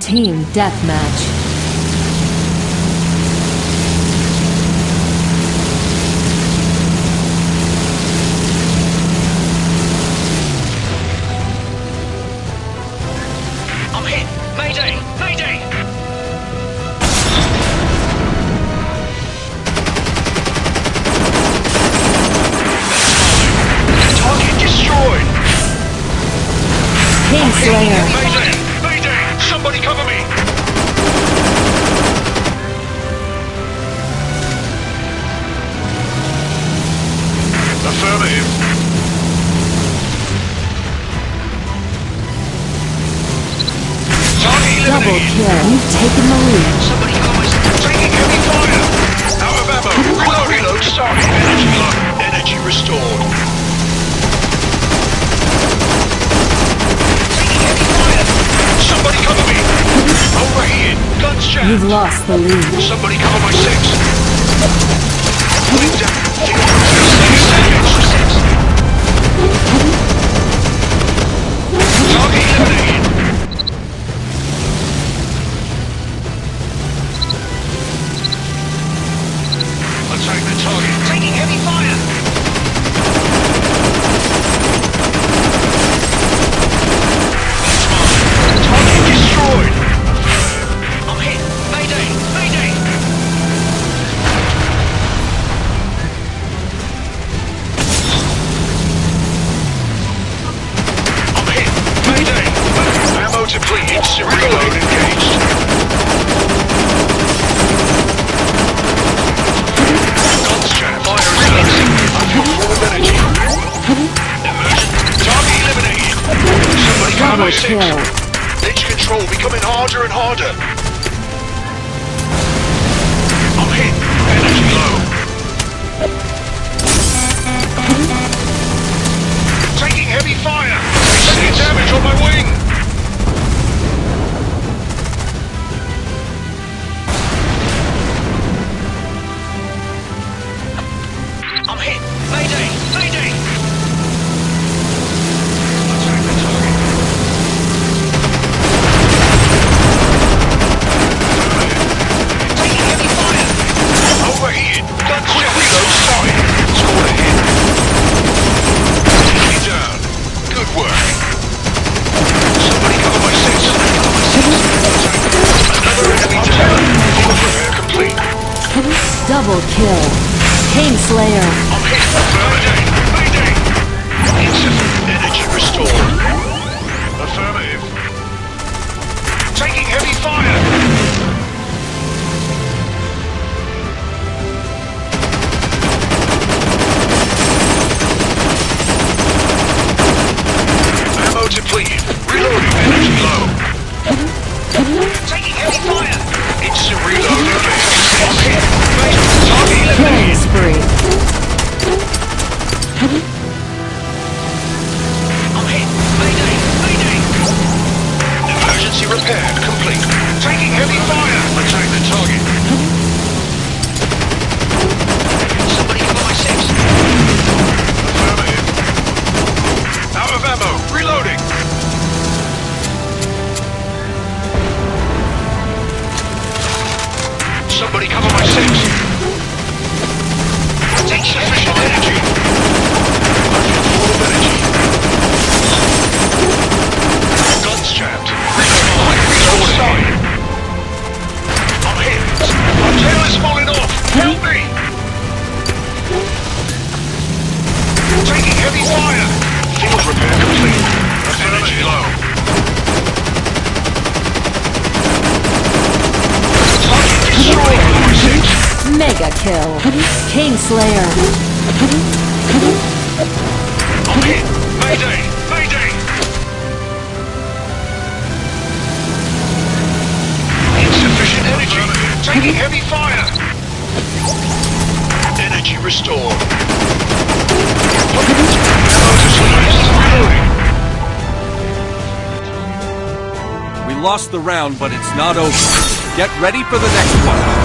Team Deathmatch. Somebody cover me! Affirmative. Double kill. You've taken the lead. Somebody cover me. Taking heavy fire. Out of ammo. Reload. Sorry. Energy low. Energy restored. Somebody cover me! Overheated! Guns jammed! You've lost the lead. Somebody cover my six! Pulling down! Target eliminated! Attack the target! Taking heavy fire! I'm hit! Mayday! Mayday! I'm hit! Mayday! Ammo depleted. Reload engaged. Guns jammed. Fire relaxing. I'm full of energy. Emergent. Target eliminated. Somebody cover my six. Edge control becoming harder and harder. I'm hit. Energy low. Taking heavy fire. Taking damage on my wing. I'm hit. Mayday. Mayday. Attack the target. Overheated. Guns jammed. Reload. Sorry. Scored a hit. Take me down. Good work. Somebody cover my six. Another enemy down. Field repair complete. Double kill. Kingslayer. I'm hit. Mayday. Mayday. Insufficient energy restored. Affirmative. Taking heavy fire. Depleted. Reloading. Energy low. Taking heavy fire. Instant reload. I'm hit. Target eliminated. Spree. I'm hit. Mayday. Mayday. Emergency repair complete. Taking heavy fire. Attack the target. Somebody cover my six. Affirmative. Out of ammo. Reloading. Somebody cover my six. Take sufficient energy. I feel full of energy. Guns jammed. Reload side. I'm hit. My tail is falling off. Help me. Taking heavy fire. Field repair complete. Energy low. Target destroyed. Mega kill. Kingslayer. I'm hit. Mayday. Mayday. Insufficient energy. Taking heavy fire. Energy restored. We lost the round, but it's not over. Get ready for the next one.